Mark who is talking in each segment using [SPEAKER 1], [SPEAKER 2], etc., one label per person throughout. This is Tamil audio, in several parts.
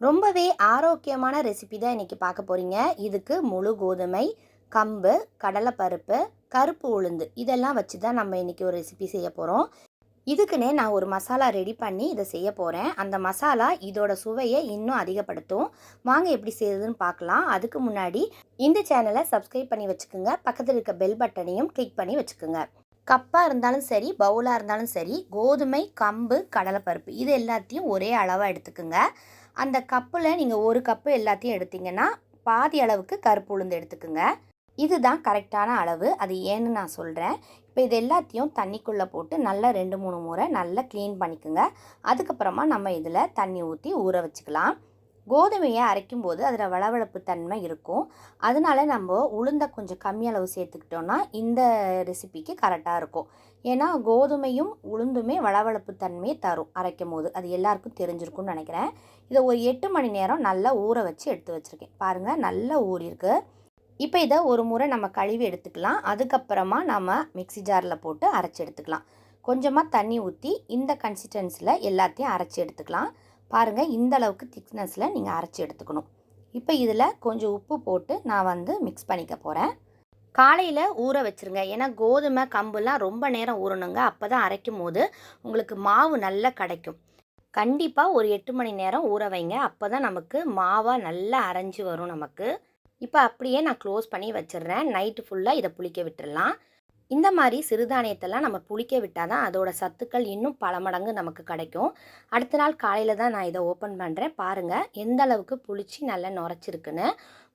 [SPEAKER 1] ரொம்பவே ஆரோக்கியமான ரெசிபி தான் இன்றைக்கி பார்க்க போகிறீங்க. இதுக்கு முழு கோதுமை, கம்பு, கடலைப்பருப்பு, கருப்பு உளுந்து இதெல்லாம் வச்சு தான் நம்ம இன்றைக்கி ஒரு ரெசிபி செய்ய போகிறோம். இதுக்குன்னே நான் ஒரு மசாலா ரெடி பண்ணி இதை செய்ய போகிறேன். அந்த மசாலா இதோட சுவையை இன்னும் அதிகப்படுத்தும். வாங்க எப்படி செய்யுதுன்னு பார்க்கலாம். அதுக்கு முன்னாடி இந்த சேனலை சப்ஸ்கிரைப் பண்ணி வச்சுக்கோங்க. பக்கத்தில் இருக்க பெல் பட்டனையும் கிளிக் பண்ணி வச்சுக்கோங்க. கப்பாக இருந்தாலும் சரி, பவுலாக இருந்தாலும் சரி, கோதுமை, கம்பு, கடலைப்பருப்பு இது எல்லாத்தையும் ஒரே அளவாக எடுத்துக்கோங்க. அந்த கப்பில் நீங்கள் ஒரு கப்பு எல்லாத்தையும் எடுத்திங்கன்னா பாதி அளவுக்கு கருப்பு உளுந்து எடுத்துக்கோங்க. இதுதான் கரெக்டான அளவு. அது ஏன்னு நான் சொல்கிறேன். இப்போ இது எல்லாத்தையும் தண்ணிக்குள்ளே போட்டு நல்லா 2-3 முறை நல்லா க்ளீன் பண்ணிக்கோங்க. அதுக்கப்புறமா நம்ம இதில் தண்ணி ஊற்றி ஊற வச்சுக்கலாம். கோதுமையை அரைக்கும்போது அதில் வளவளப்பு தன்மை இருக்கும். அதனால நம்ம உளுந்தை கொஞ்சம் கம்மி அளவு சேர்த்துக்கிட்டோன்னா இந்த ரெசிபிக்கு கரெக்டாக இருக்கும். ஏன்னா கோதுமையும் உளுந்துமே வளவளப்பு தன்மையை தரும் அரைக்கும் போது. அது எல்லாருக்கும் தெரிஞ்சிருக்கும்னு நினைக்கிறேன். இதை ஒரு 8 மணி நேரம் நல்லா ஊற வச்சு எடுத்து வச்சுருக்கேன். பாருங்கள், நல்லா ஊறிருக்கு. இப்போ இதை ஒரு முறை நம்ம கழுவி எடுத்துக்கலாம். அதுக்கப்புறமா நம்ம மிக்ஸி ஜாரில் போட்டு அரைச்சி எடுத்துக்கலாம். கொஞ்சமாக தண்ணி ஊற்றி இந்த கன்சிஸ்டன்சியில் எல்லாத்தையும் அரைச்சி எடுத்துக்கலாம். பாருங்கள், இந்த அளவுக்கு திக்னஸில் நீங்கள் அரைச்சி எடுத்துக்கணும். இப்போ இதில் கொஞ்சம் உப்பு போட்டு நான் மிக்ஸ் பண்ணிக்க போகிறேன். காலையில் ஊற வச்சுருங்க. ஏன்னா கோதுமை, கம்புலாம் ரொம்ப நேரம் ஊறணுங்க. அப்போ தான் அரைக்கும் போது உங்களுக்கு மாவு நல்லா கிடைக்கும். கண்டிப்பாக ஒரு 8 மணி நேரம் ஊற வைங்க. அப்போ தான் நமக்கு மாவாக நல்லா அரைஞ்சி வரும் நமக்கு. இப்போ அப்படியே நான் க்ளோஸ் பண்ணி வச்சிடுறேன். நைட்டு ஃபுல்லாக இதை புளிக்க விட்டுடலாம். இந்த மாதிரி சிறுதானியத்தெல்லாம் நம்ம புளிக்க விட்டால் தான் அதோட சத்துக்கள் இன்னும் பல மடங்கு நமக்கு கிடைக்கும். அடுத்த நாள் காலையில் தான் நான் இதை ஓப்பன் பண்ணுறேன். பாருங்கள் எந்த அளவுக்கு புளிச்சு நல்லா நுரைச்சிருக்குன்னு.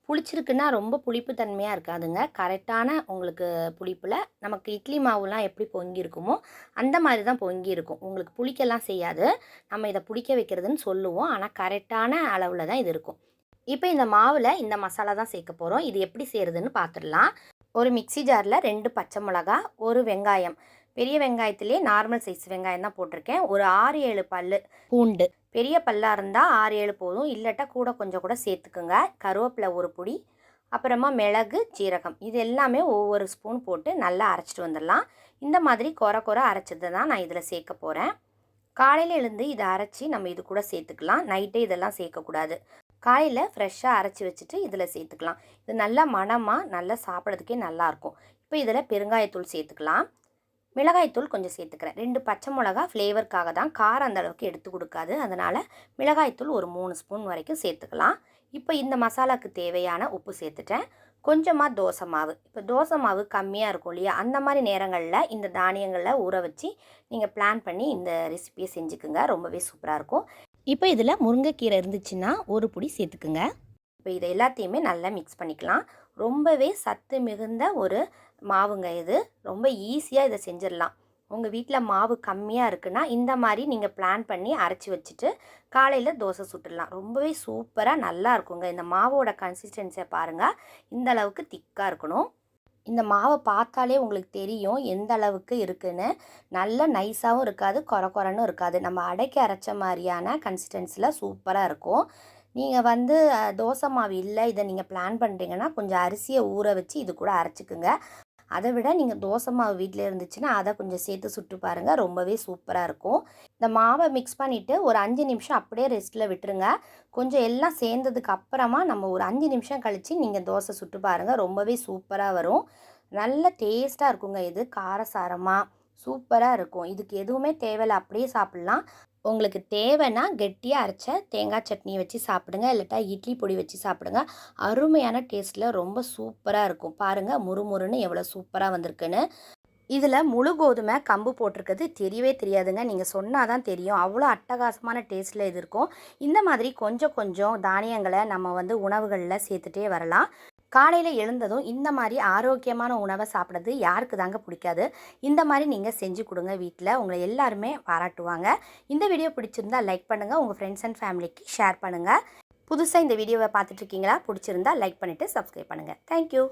[SPEAKER 1] புளிச்சிருக்குன்னா ரொம்ப புளிப்பு தன்மையாக இருக்காதுங்க. கரெக்டான உங்களுக்கு புளிப்பில் நமக்கு இட்லி மாவுலாம் எப்படி பொங்கி இருக்குமோ அந்த மாதிரி தான் பொங்கி இருக்கும். உங்களுக்கு புளிக்கலாம் செய்யாது. நம்ம இதை புளிக்க வைக்கிறதுன்னு சொல்லுவோம். ஆனால் கரெக்டான அளவில் தான் இது இருக்கும். இப்போ இந்த மாவில் இந்த மசாலா தான் சேர்க்க போகிறோம். இது எப்படி செய்கிறதுன்னு பார்த்துடலாம். ஒரு மிக்ஸி ஜாரில் 2 பச்சை மிளகா, ஒரு வெங்காயம், பெரிய வெங்காயத்திலே நார்மல் சைஸ் வெங்காயம் தான் போட்டிருக்கேன். ஒரு 6-7 பல் பூண்டு, பெரிய பல்லாக இருந்தால் 6-7 போதும், இல்லட்டா கொஞ்சம் கூட சேர்த்துக்குங்க. கருவேப்பிலை ஒரு பொடி, அப்புறமா மிளகு, ஜீரகம் இது எல்லாமே ஒவ்வொரு ஸ்பூன் போட்டு நல்லா அரைச்சிட்டு வந்துடலாம். இந்த மாதிரி குறை அரைச்சதை தான் நான் இதில் சேர்க்க போகிறேன். காலையில் எழுந்து இதை அரைச்சி நம்ம இது கூட சேர்த்துக்கலாம். நைட்டே இதெல்லாம் சேர்க்கக்கூடாது. காலையில் ஃப்ரெஷ்ஷாக அரைச்சி வச்சுட்டு இதில் சேர்த்துக்கலாம். இது நல்லா மணமாக நல்லா சாப்பிட்றதுக்கே நல்லாயிருக்கும். இப்போ இதில் பெருங்காயத்தூள் சேர்த்துக்கலாம். மிளகாய்த்தூள் கொஞ்சம் சேர்த்துக்கிறேன். 2 பச்சை மிளகா ஃப்ளேவருக்காக தான். காரம் அந்த அளவுக்கு எடுத்து கொடுக்காது. அதனால் மிளகாய்த்தூள் ஒரு 3 ஸ்பூன் வரைக்கும் சேர்த்துக்கலாம். இப்போ இந்த மசாலாவுக்கு தேவையான உப்பு சேர்த்துட்டேன். கொஞ்சமாக தோசை மாவு. இப்போ தோசை மாவு கம்மியாக இருக்கும் இல்லையா, அந்த மாதிரி நேரங்களில் இந்த தானியங்களில் ஊற வச்சு நீங்கள் பிளான் பண்ணி இந்த ரெசிபியை செஞ்சுக்குங்க. ரொம்பவே சூப்பராக இருக்கும். இப்போ இதில் முருங்கைக்கீரை இருந்துச்சுன்னா ஒரு பொடி சேர்த்துக்குங்க. இப்போ இதை எல்லாத்தையுமே நல்லா மிக்ஸ் பண்ணிக்கலாம். ரொம்பவே சத்து மிகுந்த ஒரு மாவுங்க இது. ரொம்ப ஈஸியாக இதை செஞ்சிடலாம். உங்கள் வீட்டில் மாவு கம்மியாக இருக்குன்னா இந்த மாதிரி நீங்கள் பிளான் பண்ணி அரைச்சி வச்சுட்டு காலையில் தோசை சுட்டுடலாம். ரொம்பவே சூப்பராக நல்லா இருக்குங்க. இந்த மாவோட கன்சிஸ்டன்சியை பாருங்கள். இந்த அளவுக்கு திக்காக இருக்கணும். இந்த மாவை பார்த்தாலே உங்களுக்கு தெரியும் எந்த அளவுக்கு இருக்குன்னு. நல்ல நைஸாகவும் இருக்காது, கொரன்னு இருக்காது. நம்ம அடைக்க அரைச்ச மாதிரியான கன்சிஸ்டன்சியில் சூப்பராக இருக்கும். நீங்கள் தோசை மாவு இல்லை, இதை நீங்கள் பிளான் பண்ணுறீங்கன்னா கொஞ்சம் அரிசியை ஊற வச்சு இது கூட அரைச்சிக்குங்க. அதை விட நீங்கள் தோசை மாவு வீட்டில் இருந்துச்சுன்னா அதை கொஞ்சம் சேர்த்து சுட்டு பாருங்கள். ரொம்பவே சூப்பராக இருக்கும். இந்த மாவை மிக்ஸ் பண்ணிவிட்டு ஒரு 5 நிமிஷம் அப்படியே ரெஸ்ட்டில் விட்டுருங்க. கொஞ்சம் எல்லாம் சேர்ந்ததுக்கு அப்புறமா நம்ம ஒரு 5 நிமிஷம் கழித்து நீங்கள் தோசை சுட்டு பாருங்கள். ரொம்பவே சூப்பராக வரும். நல்ல டேஸ்ட்டாக இருக்குங்க. இது காரசாரமாக சூப்பராக இருக்கும். இதுக்கு எதுவுமே தேவையில்லை, அப்படியே சாப்பிட்லாம். உங்களுக்கு தேவைன்னா கெட்டியாக அரைச்ச தேங்காய் சட்னி வச்சு சாப்பிடுங்க, இல்லட்டா இட்லி பொடி வச்சு சாப்பிடுங்க. அருமையான டேஸ்ட்டில் ரொம்ப சூப்பராக இருக்கும். பாருங்கள் முறுமுறுன்னு எவ்வளோ சூப்பராக வந்திருக்குன்னு. இதில் முழு கோதுமை, கம்பு போட்டிருக்கிறது தெரியவே தெரியாதுங்க. நீங்கள் சொன்னால் தான் தெரியும். அவ்வளோ அட்டகாசமான டேஸ்ட்டில் இது இருக்கும். இந்த மாதிரி கொஞ்சம் தானியங்களை நம்ம உணவுகளில் சேர்த்துட்டே வரலாம். காலையில் எழுந்ததும் இந்த மாதிரி ஆரோக்கியமான உணவை சாப்பிட்றது யாருக்கு தாங்க பிடிக்காது. இந்த மாதிரி நீங்கள் செஞ்சு கொடுங்க வீட்டில். உங்களை எல்லாருமே பாராட்டுவாங்க. இந்த வீடியோ பிடிச்சிருந்தா லைக் பண்ணுங்கள். உங்கள் ஃப்ரெண்ட்ஸ் அண்ட் ஃபேமிலிக்கு ஷேர் பண்ணுங்கள். புதுசாக இந்த வீடியோவை பார்த்துட்ருக்கீங்களா? பிடிச்சிருந்தா லைக் பண்ணிவிட்டு சப்ஸ்கிரைப் பண்ணுங்கள். தேங்க்யூ.